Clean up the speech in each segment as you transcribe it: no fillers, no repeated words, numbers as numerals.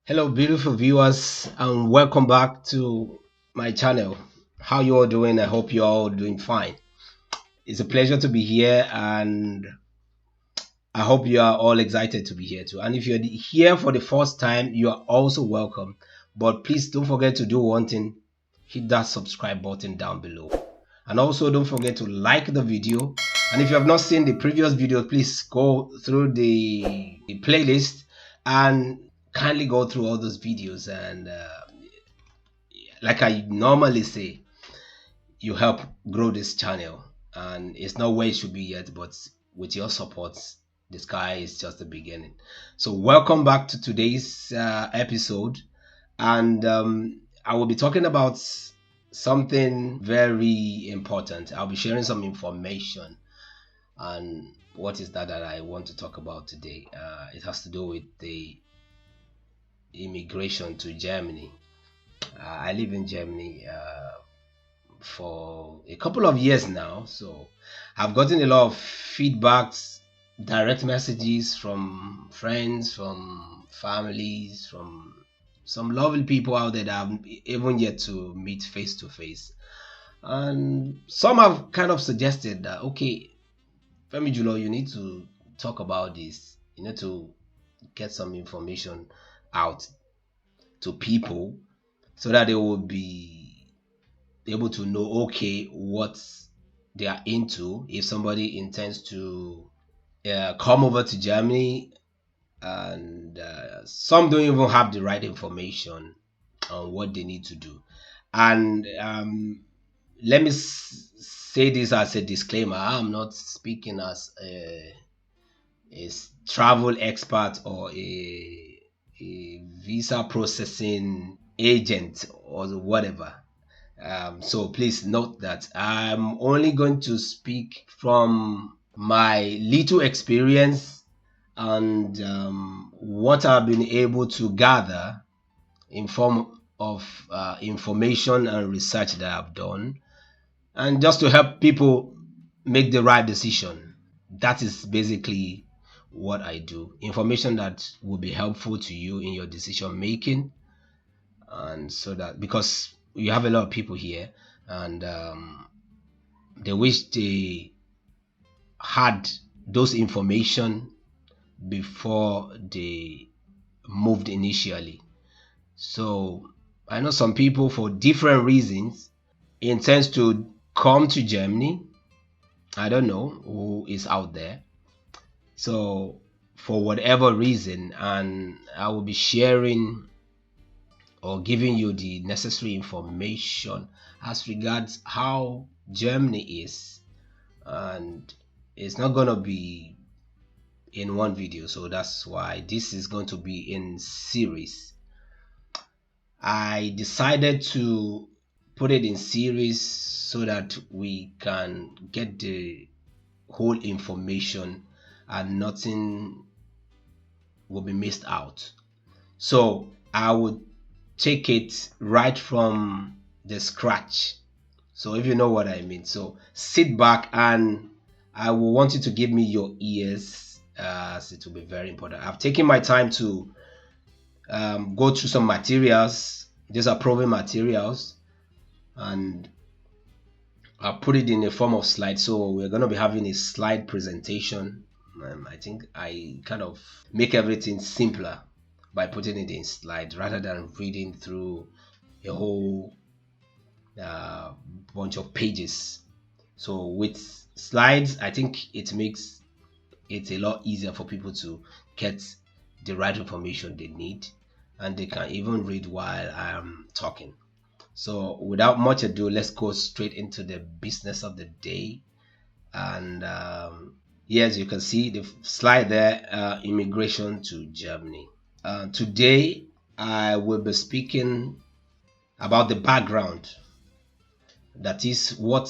Hello, beautiful viewers, and welcome back to my channel. How you all doing? I hope you're all doing fine. It's a pleasure to be here, and I hope you are all excited to be here too. And if you're here for the first time, you are also welcome. But please don't forget to do one thing: hit that subscribe button down below. And also don't forget to like the video. And if you have not seen the previous video, please go through the playlist and kindly go through all those videos. And like I normally say, you help grow this channel. And it's not where it should be yet, but with your support, the sky is just the beginning. So welcome back to today's episode. And I will be talking about something very important. I'll be sharing some information. And what is that I want to talk about today? It has to do with the immigration to Germany. I live in Germany for a couple of years now, so I've gotten a lot of feedbacks, direct messages from friends, from families, from some lovely people out there that I've even yet to meet face to face. And some have kind of suggested that, okay, Femi Julo, you need to talk about this. You need to get some information out to people so that they will be able to know, okay, what they are into. If somebody intends to come over to Germany, and some don't even have the right information on what they need to do. And let me say this as a disclaimer: I'm not speaking as a travel expert or a visa processing agent or whatever. So please note that I'm only going to speak from my little experience and what I've been able to gather in form of information and research that I've done, and just to help people make the right decision. That is basically what I do. Information that will be helpful to you in your decision making, and so that because you have a lot of people here, and they wish they had those information before they moved initially. So I know some people for different reasons intends to come to Germany. I don't know who is out there. So for whatever reason, and I will be sharing or giving you the necessary information as regards how Germany is, and it's not gonna be in one video, so that's why this is going to be in series. I decided to put it in series so that we can get the whole information and nothing will be missed out. So I would take it right from the scratch. So if you know what I mean, so sit back and I will want you to give me your ears, as it will be very important. I've taken my time to go through some materials. These are proven materials, and I'll put it in a form of slide. So we're going to be having a slide presentation. I think I kind of make everything simpler by putting it in slides rather than reading through a whole uh, bunch of pages. So with slides, I think it makes it a lot easier for people to get the right information they need, and they can even read while I'm talking. So without much ado, let's go straight into the business of the day. And yes, you can see the slide there, immigration to Germany. Today I will be speaking about the background, that is what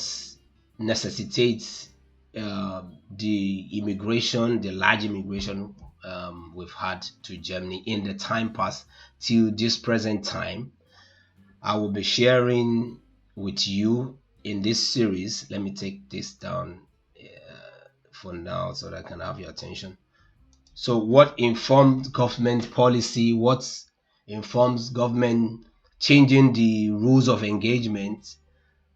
necessitates the large immigration we've had to Germany in the time past till this present time. I will be sharing with you in this series. Let me take this down for now so that I can have your attention. So what informed government policy, what informs government changing the rules of engagement,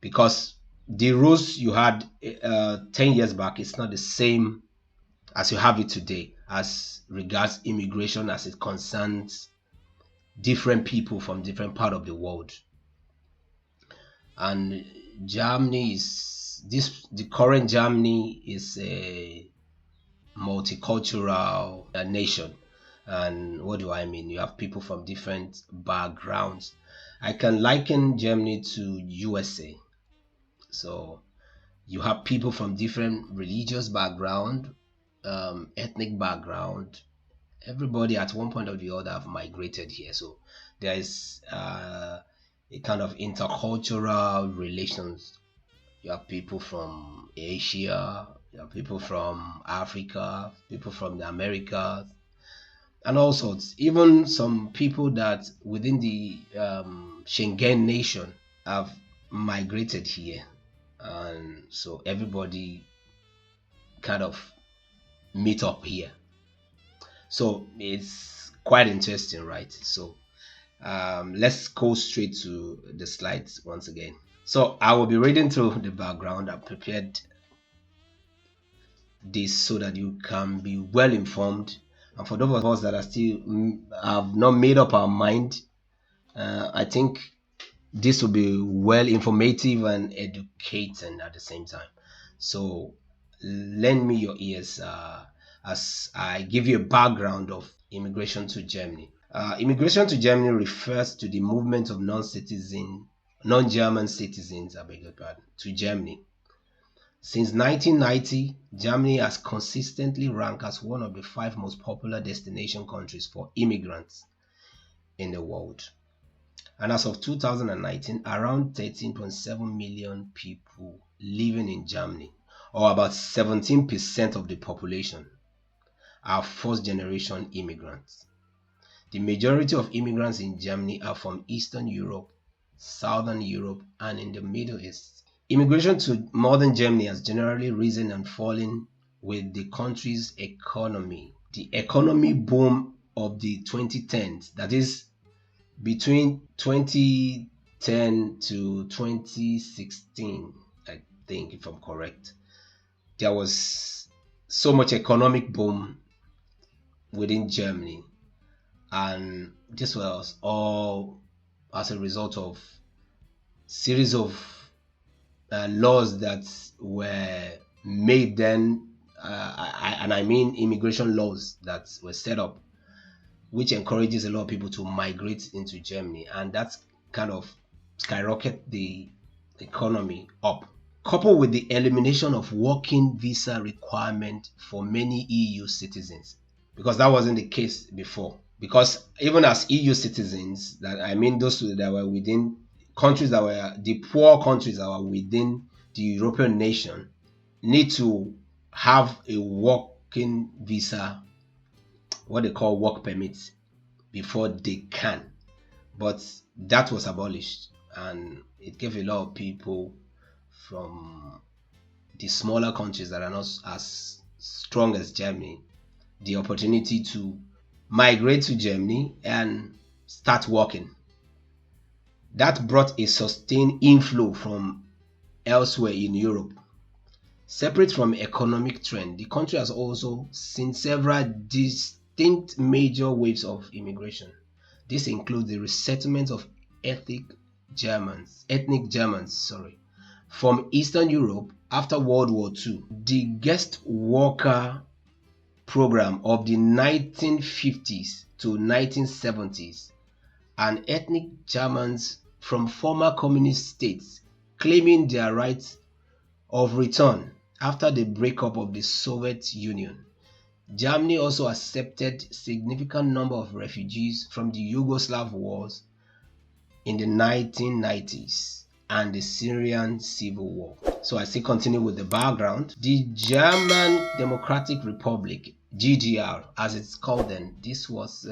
because the rules you had 10 years back is not the same as you have it today as regards immigration, as it concerns different people from different part of the world. And Germany is this the current Germany is a multicultural nation. And what do I mean? You have people from different backgrounds. I can liken Germany to USA. So you have people from different religious background, ethnic background. Everybody at one point or the other have migrated here. So there is a kind of intercultural relations. You have people from Asia, you have people from Africa, people from the Americas, and all sorts. Even some people that within the Schengen nation have migrated here, and so everybody kind of meet up here. So it's quite interesting, right? So let's go straight to the slides once again. So I will be reading through the background. I prepared this so that you can be well informed. And for those of us that are still have not made up our mind, I think this will be well informative and educating at the same time. So lend me your ears as I give you a background of immigration to Germany. Immigration to Germany refers to the movement of non-German citizens, I beg your pardon, to Germany. Since 1990, Germany has consistently ranked as one of the 5 most popular destination countries for immigrants in the world. And as of 2019, around 13.7 million people living in Germany, or about 17% of the population, are first-generation immigrants. The majority of immigrants in Germany are from Eastern Europe, Southern Europe, and in the Middle East. Immigration to modern Germany has generally risen and fallen with the country's economy. The economy boom of the 2010s, that is between 2010 to 2016, I think, if I'm correct, there was so much economic boom within Germany, and this was all as a result of series of laws that were made then, and I mean immigration laws that were set up, which encourages a lot of people to migrate into Germany, and that's kind of skyrocket the economy up. Coupled with the elimination of working visa requirement for many EU citizens, because that wasn't the case before. Because even as EU citizens, that I mean those that were within countries that were the poor countries that were within the European nation, need to have a working visa, what they call work permits, before they can. But that was abolished, and it gave a lot of people from the smaller countries that are not as strong as Germany the opportunity to migrate to Germany and start working. That brought a sustained inflow from elsewhere in Europe. Separate from economic trend, the country has also seen several distinct major waves of immigration. This includes the resettlement of ethnic Germans, from Eastern Europe after World War II. The guest worker program of the 1950s to 1970s, and ethnic Germans from former communist states claiming their rights of return after the breakup of the Soviet Union. Germany also accepted significant number of refugees from the Yugoslav wars in the 1990s and the Syrian civil war. So I still continue with the background. The German Democratic Republic, GDR as it's called then, this was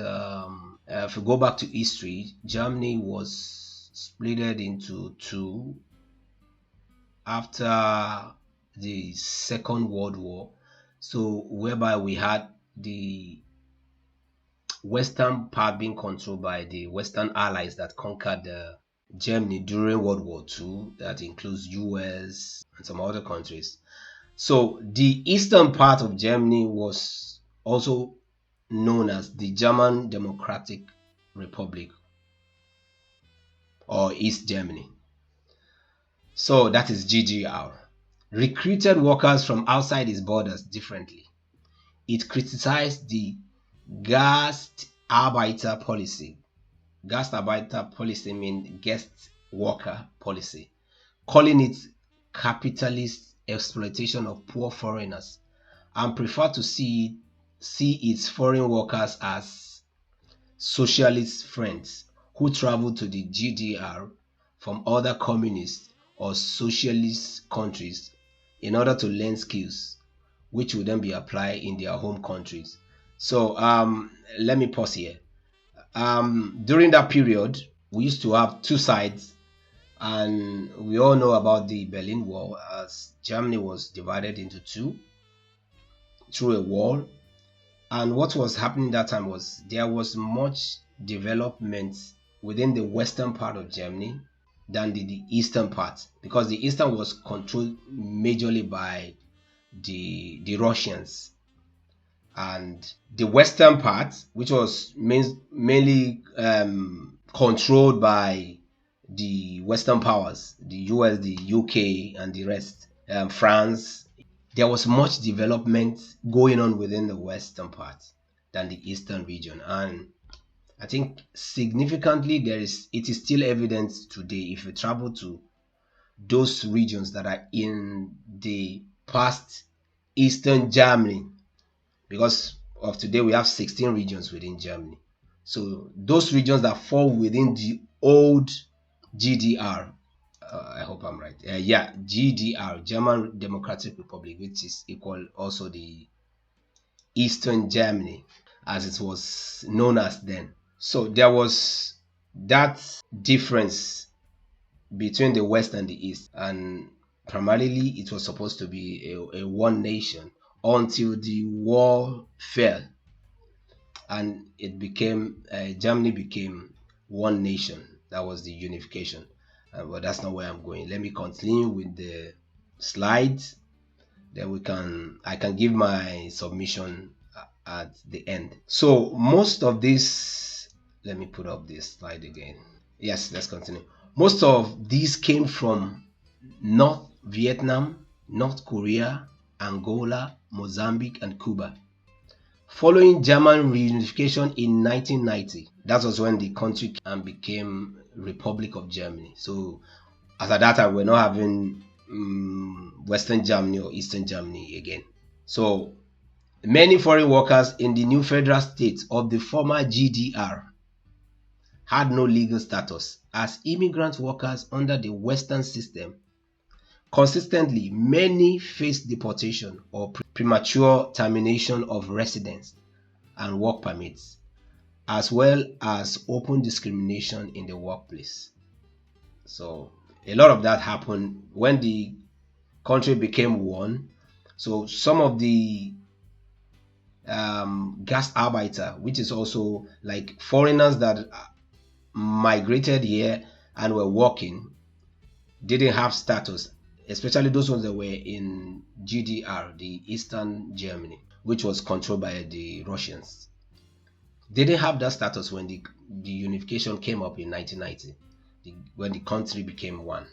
if we go back to history, Germany was split into two after the Second World War, so whereby we had the western part being controlled by the Western allies that conquered Germany during World War II. That includes US and some other countries. So the eastern part of Germany was also known as the German Democratic Republic or East Germany. So that is GDR. Recruited workers from outside its borders differently. It criticized the Gastarbeiter policy. Gastarbeiter policy means guest worker policy, calling it capitalist exploitation of poor foreigners, and preferred to see its foreign workers as socialist friends who traveled to the GDR from other communist or socialist countries in order to learn skills which would then be applied in their home countries. So let me pause here. During that period, we used to have two sides, and we all know about the Berlin Wall, as Germany was divided into two through a wall. And what was happening that time was there was much development within the western part of Germany than the eastern part, because the eastern was controlled majorly by the Russians, and the western part, which was mainly controlled by the Western powers, the US, the UK, and the rest, France. There was much development going on within the western part than the eastern region, and I think significantly it is still evident today if you travel to those regions that are in the past eastern Germany, because of today we have 16 regions within Germany. So those regions that fall within the old GDR, I hope I'm right. Yeah, GDR, German Democratic Republic, which is equal also the Eastern Germany, as it was known as then. So there was that difference between the West and the East, and primarily it was supposed to be a one nation until the wall fell and it became Germany became one nation. That was the unification. But that's not where I'm going. Let me continue with the slides. Then I can give my submission at the end. So most of this, let me put up this slide again. Yes, let's continue. Most of these came from North Vietnam, North Korea, Angola, Mozambique, and Cuba. Following German reunification in 1990, that was when the country became Republic of Germany. So as at that time, we're not having Western Germany or Eastern Germany again. So many foreign workers in the new federal states of the former GDR had no legal status as immigrant workers under the Western system. Consistently, many faced deportation or premature termination of residence and work permits, as well as open discrimination in the workplace. So a lot of that happened when the country became one. So some of the Gastarbeiter, which is also like foreigners that migrated here and were working, didn't have status, especially those ones that were in GDR, the Eastern Germany, which was controlled by the Russians. They didn't have that status when the unification came up in 1990, when the country became one.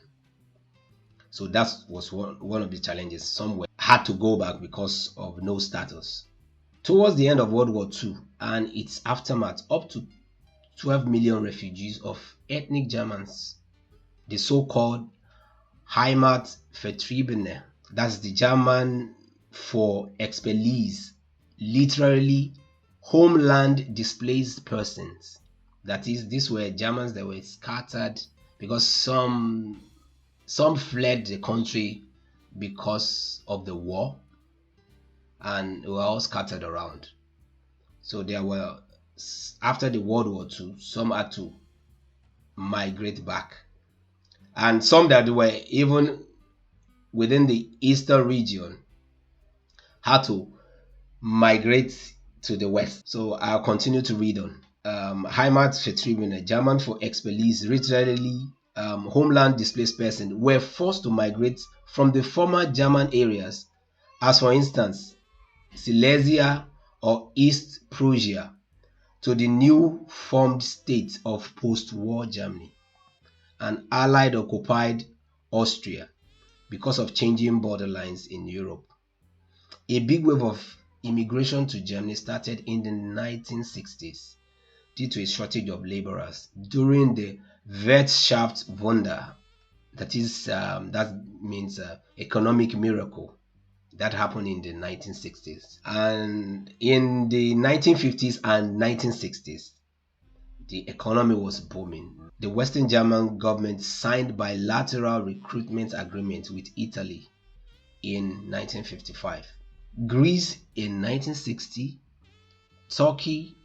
So that was one of the challenges. Some had to go back because of no status. Towards the end of World War II and its aftermath, up to 12 million refugees of ethnic Germans, the so-called Heimatvertriebene, that's the German for expellees, literally homeland displaced persons. That is, these were Germans that were scattered because some fled the country because of the war and were all scattered around. So there were, after the World War II, some had to migrate back, and some that were even within the eastern region had to migrate to the west. So I'll continue to read on. Heimatvertriebene, German for expellees, literally homeland displaced persons, were forced to migrate from the former German areas, as for instance Silesia or East Prussia, to the new formed state of post-war Germany and Allied occupied Austria because of changing borderlines in Europe. A big wave of immigration to Germany started in the 1960s due to a shortage of laborers during the Wirtschaftswunder. That means economic miracle that happened in the 1960s. And in the 1950s and 1960s, the economy was booming. The Western German government signed bilateral recruitment agreements with Italy in 1955, Greece in 1960, Turkey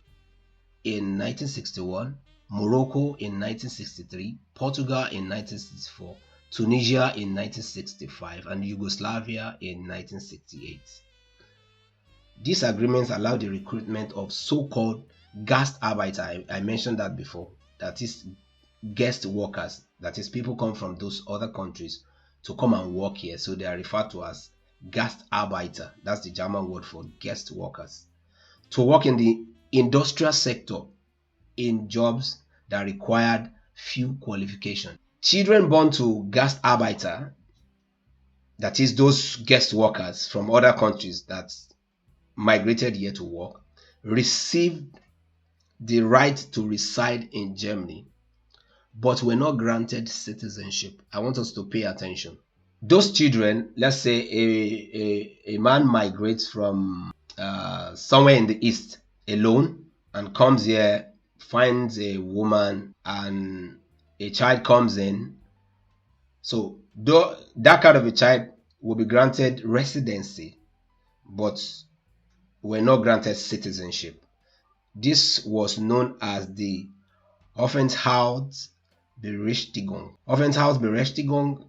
in 1961, Morocco in 1963, Portugal in 1964, Tunisia in 1965, and Yugoslavia in 1968. These agreements allow the recruitment of so-called Gastarbeiter. I mentioned that before. That is guest workers. That is, people come from those other countries to come and work here. So they are referred to as Gastarbeiter. That's the German word for guest workers. To work in the industrial sector in jobs that required few qualifications. Children born to Gastarbeiter, that is those guest workers from other countries that migrated here to work, received the right to reside in Germany, but were not granted citizenship. I want us to pay attention. Those children, let's say a man migrates from somewhere in the east alone and comes here, finds a woman, and a child comes in. So that kind of a child will be granted residency, but were not granted citizenship. This was known as the Aufenthaltsberechtigung. Aufenthaltsberechtigung,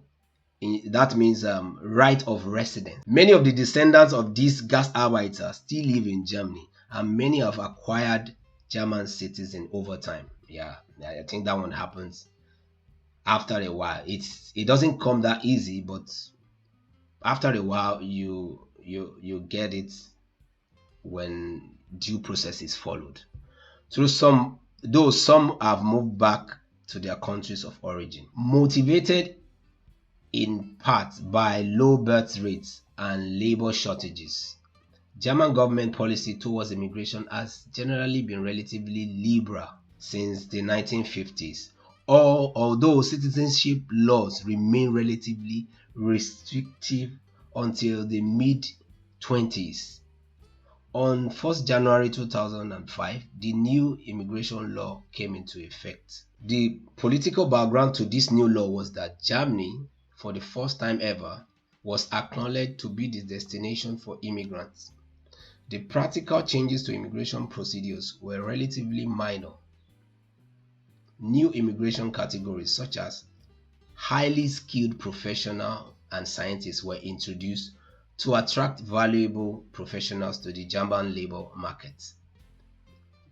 that means right of residence. Many of the descendants of these Gastarbeiter still live in Germany, and many have acquired German citizen over time. Yeah, I think that one happens after a while. It doesn't come that easy, but after a while you get it when due process is followed. Though some have moved back to their countries of origin, motivated in part by low birth rates and labor shortages. German government policy towards immigration has generally been relatively liberal since the 1950s, although citizenship laws remain relatively restrictive until the mid-20s. On 1st January 2005, the new immigration law came into effect. The political background to this new law was that Germany, for the first time ever, was acknowledged to be the destination for immigrants. The practical changes to immigration procedures were relatively minor. New immigration categories such as highly skilled professionals and scientists were introduced to attract valuable professionals to the German labor market.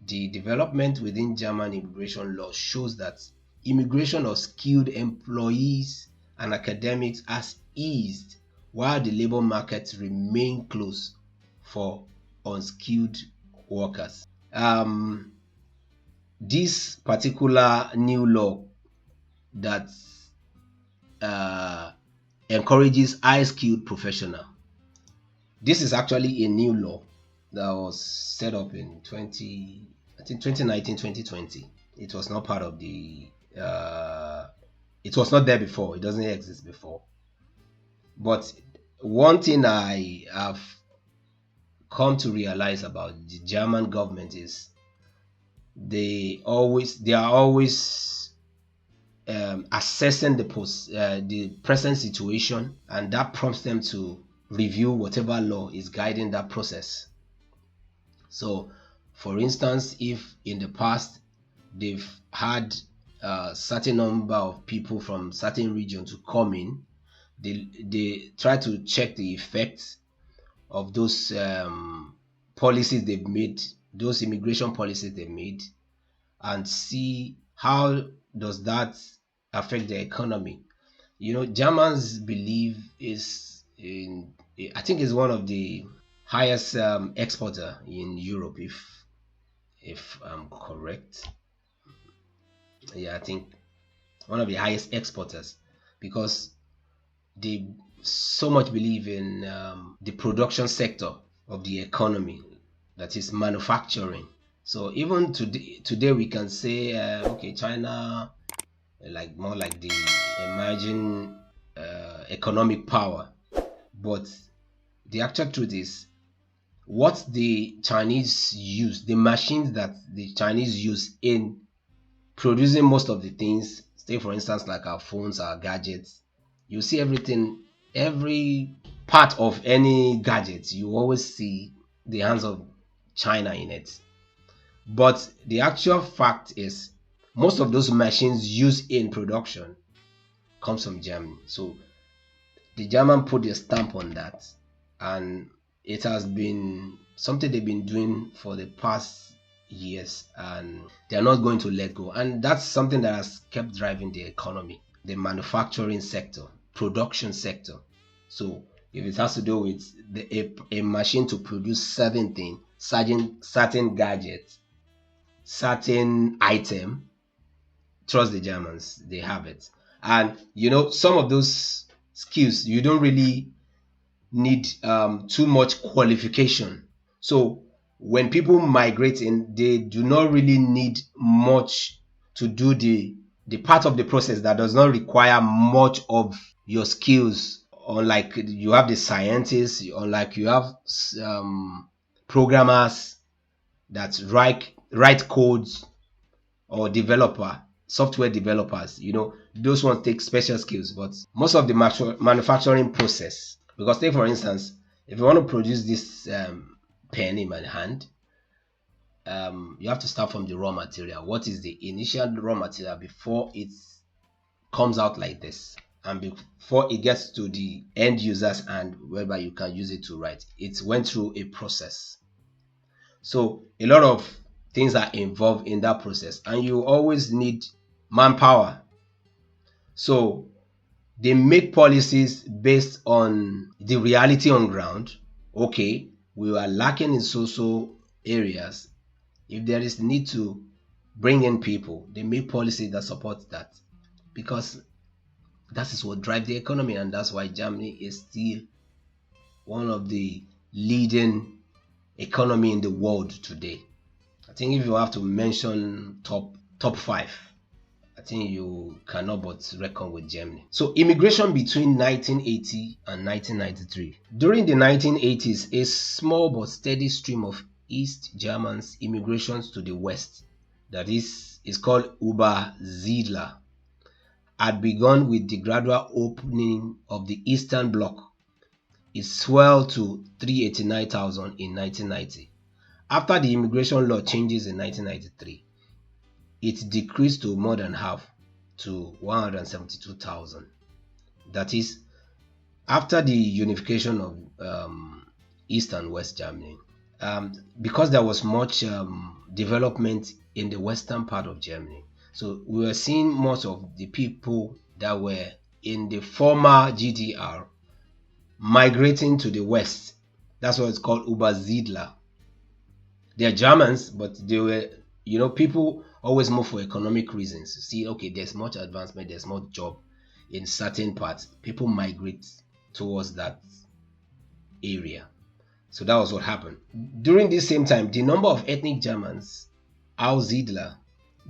The development within German immigration law shows that immigration of skilled employees and academics has eased, while the labor market remained closed for unskilled workers. This particular new law that encourages high skilled professional. This is actually a new law that was set up in 2019, 2020. It was not part of the it was not there before. It doesn't exist before. But one thing I have come to realize about the German government is they are always assessing the present situation, and that prompts them to review whatever law is guiding that process. So, for instance, if in the past they've had a certain number of people from certain region to come in, they try to check the effects of those policies they've made, those immigration policies they've made, and see how does that affect the economy. Germans believe is in, I think, is one of the highest exporter in Europe, if I'm correct. Yeah, I think one of the highest exporters, because they so much believe in the production sector of the economy, that is manufacturing. So even today we can say, okay, China, like more like the emerging economic power, but the actual truth is what the Chinese use, the machines that the Chinese use in producing most of the things, say for instance like our phones, our gadgets, you see everything, every part of any gadget, you always see the hands of China in it. But the actual fact is most of those machines used in production comes from Germany. So the German put a stamp on that, and it has been something they've been doing for the past years, and they're not going to let go. And that's something that has kept driving the economy, the manufacturing sector, production sector. So if it has to do with a machine to produce certain thing, certain gadgets, certain item, trust the Germans, they have it. And some of those skills you don't really need too much qualification. So when people migrate in, they do not really need much to do the part of the process that does not require much of your skills. Unlike you have the scientists, unlike you have programmers that write codes, or software developers, those ones take special skills. But most of the manufacturing process, because take for instance, if you want to produce this pen in my hand, you have to start from the raw material. What is the initial raw material before it comes out like this, and before it gets to the end users and whereby you can use it to write, it went through a process. So a lot of things are involved in that process, and you always need manpower. So they make policies based on the reality on ground. Okay, we are lacking in social areas. If there is need to bring in people, they make policies that support that, because that is what drives the economy, and that's why Germany is still one of the leading economy in the world today. I think if you have to mention top five, I think you cannot but reckon with Germany. So immigration between 1980 and 1993. During the 1980s, a small but steady stream of East Germans immigrations to the West, that is called Übersiedler, had begun with the gradual opening of the Eastern Bloc. It swelled to 389,000 in 1990. After the immigration law changes in 1993, it decreased to more than half, to 172,000. That is, after the unification of East and West Germany, because there was much development in the western part of Germany. So we were seeing most of the people that were in the former GDR migrating to the west. That's what it's called, Übersiedler. They are Germans, but they were, people always move for economic reasons. See, okay, there's much advancement, there's more job in certain parts. People migrate towards that area. So that was what happened. During this same time, the number of ethnic Germans, Aussiedler,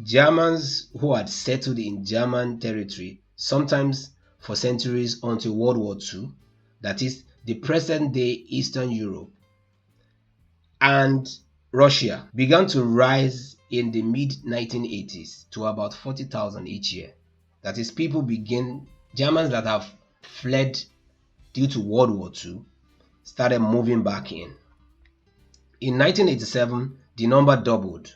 Germans who had settled in German territory, sometimes for centuries until World War II, that is the present day Eastern Europe and Russia, began to rise in the mid-1980s to about 40,000 each year. That is, Germans that have fled due to World War II, started moving back in. In 1987, the number doubled.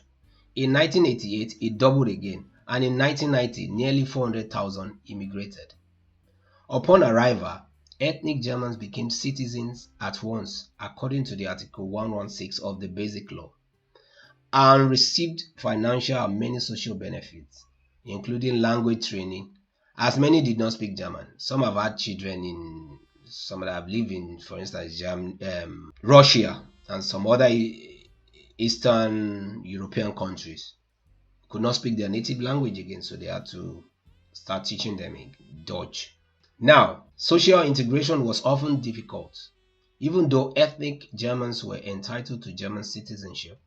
In 1988, it doubled again, and in 1990, nearly 400,000 immigrated. Upon arrival, ethnic Germans became citizens at once according to the Article 116 of the Basic Law and received financial and many social benefits, including language training, as many did not speak German. Some have had children in, some that have lived in, for instance, Russia and some other Eastern European countries could not speak their native language again, so they had to start teaching them in Dutch. Now, social integration was often difficult. Even though ethnic Germans were entitled to German citizenship,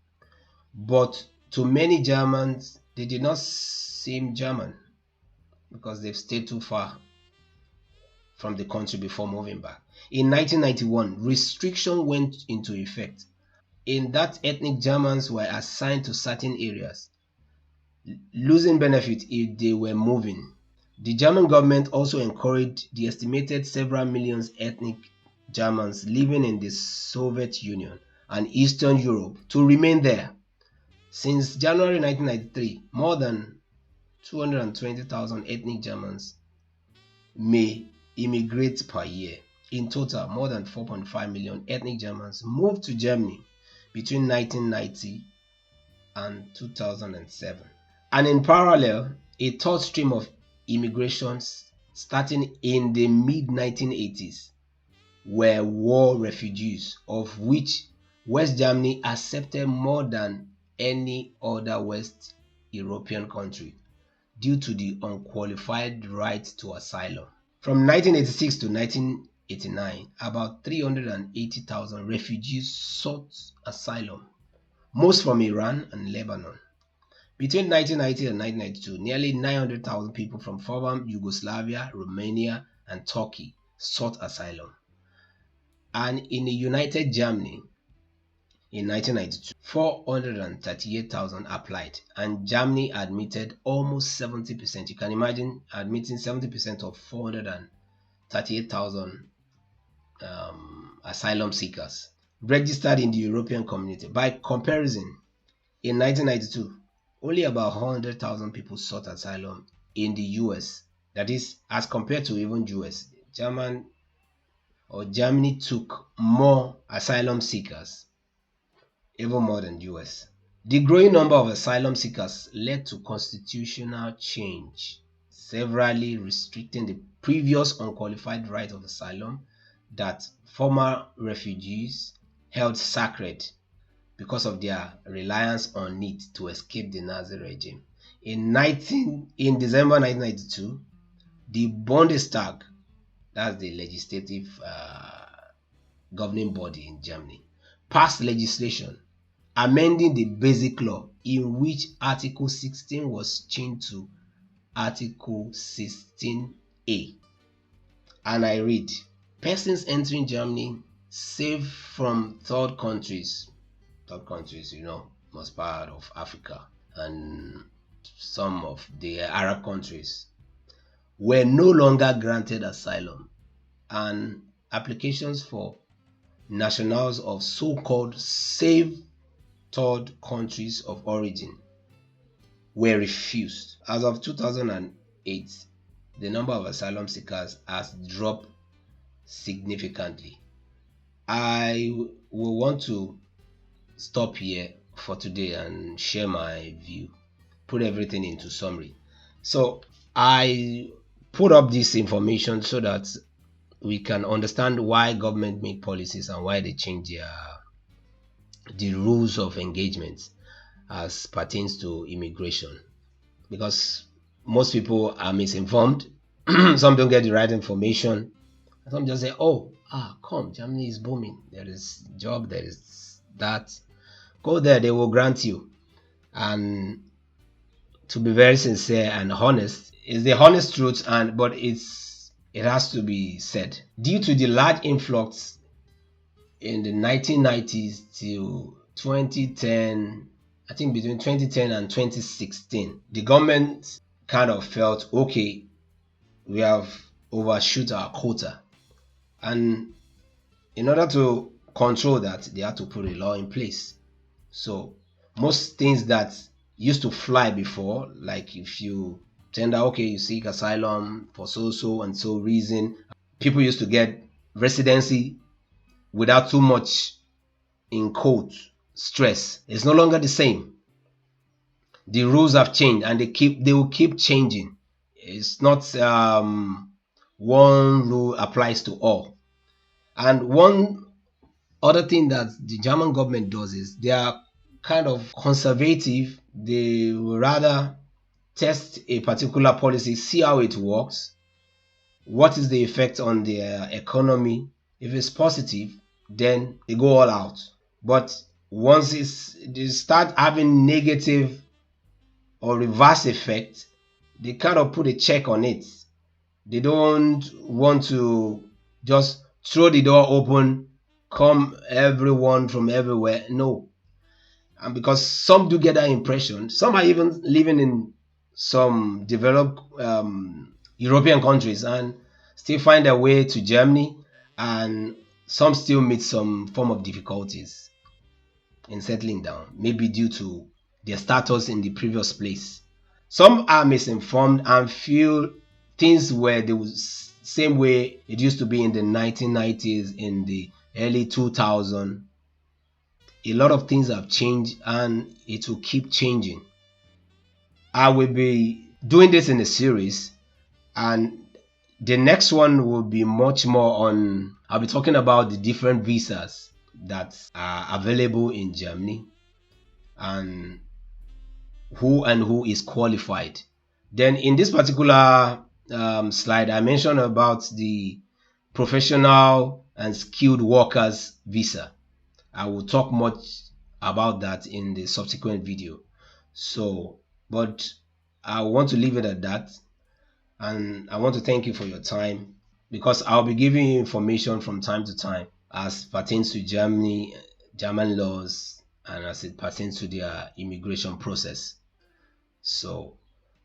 but to many Germans, they did not seem German because they've stayed too far from the country before moving back. In 1991, restriction went into effect in that ethnic Germans were assigned to certain areas, losing benefit if they were moving. The German government also encouraged the estimated several millions ethnic Germans living in the Soviet Union and Eastern Europe to remain there. Since January 1993, more than 220,000 ethnic Germans may immigrate per year. In total, more than 4.5 million ethnic Germans moved to Germany between 1990 and 2007. And in parallel, a third stream of immigrations starting in the mid-1980s were war refugees, of which West Germany accepted more than any other West European country due to the unqualified right to asylum. From 1986 to 1989, about 380,000 refugees sought asylum, most from Iran and Lebanon. Between 1990 and 1992, nearly 900,000 people from former Yugoslavia, Romania, and Turkey sought asylum. And in the United Germany, in 1992, 438,000 applied, and Germany admitted almost 70%. You can imagine admitting 70% of 438,000 asylum seekers registered in the European community. By comparison, in 1992, only about 100,000 people sought asylum in the US. That is, as compared to even US, Germany took more asylum seekers, even more than US. The growing number of asylum seekers led to constitutional change, severely restricting the previous unqualified right of asylum that former refugees held sacred because of their reliance on it to escape the Nazi regime. In December 1992, the Bundestag, that's the legislative governing body in Germany, passed legislation amending the Basic Law, in which Article 16 was changed to Article 16A. And I read, persons entering Germany, save from third countries, most part of Africa and some of the Arab countries, were no longer granted asylum, and applications for nationals of so-called safe third countries of origin were refused. As of 2008, the number of asylum seekers has dropped significantly. I will want to stop here for today and share my view, put everything into summary. So I put up this information so that we can understand why government make policies and why they change the rules of engagement as pertains to immigration, because most people are misinformed. Some don't get the right information. Some just say, come, Germany is booming, there is job, there is that, go there, they will grant you. And to be very sincere and honest, it's the honest truth, but it has to be said. Due to the large influx in the 1990s till 2010, I think between 2010 and 2016, the government kind of felt, okay, we have overshoot our quota. And in order to control that, they had to put a law in place. So most things that used to fly before, like if you tender, okay, you seek asylum for so and so reason, people used to get residency without too much, in quotes, stress. It's no longer the same. The rules have changed, and they will keep changing. It's not one rule applies to all. And one other thing that the German government does is they are kind of conservative. They will rather test a particular policy, see how it works, what is the effect on their economy. If it's positive, then they go all out. But once they start having negative or reverse effect, they kind of put a check on it. They don't want to just throw the door open, come everyone from everywhere. No. And because some do get that impression, some are even living in some developed European countries and still find their way to Germany, and some still meet some form of difficulties in settling down, maybe due to their status in the previous place. Some are misinformed and feel things were the same way it used to be in the 1990s, in the early 2000s. A lot of things have changed and it will keep changing. I will be doing this in a series, and the next one will be much more on, I'll be talking about the different visas that are available in Germany and who is qualified. Then in this particular slide, I mentioned about the professional and skilled workers visa. I will talk much about that in the subsequent video. So, but I want to leave it at that, and I want to thank you for your time, because I'll be giving you information from time to time as pertains to Germany, German laws, and as it pertains to their immigration process. So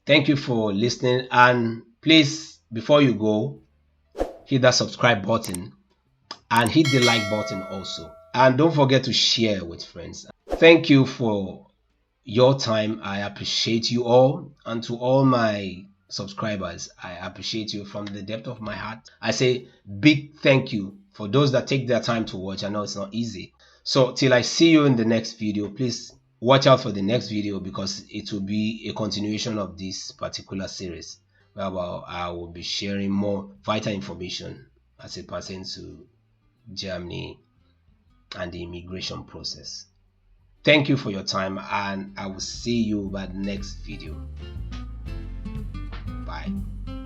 thank you for listening, and please, before you go, hit that subscribe button and hit the like button also, and don't forget to share with friends. Thank you for your time. I appreciate you all, and to all my subscribers, I appreciate you from the depth of my heart. I say big thank you for those that take their time to watch. I know it's not easy. So till I see you in the next video, please watch out for the next video, because it will be a continuation of this particular series, where I will be sharing more vital information as it pertains to Germany and the immigration process. Thank you for your time, and I will see you by the next video. Bye.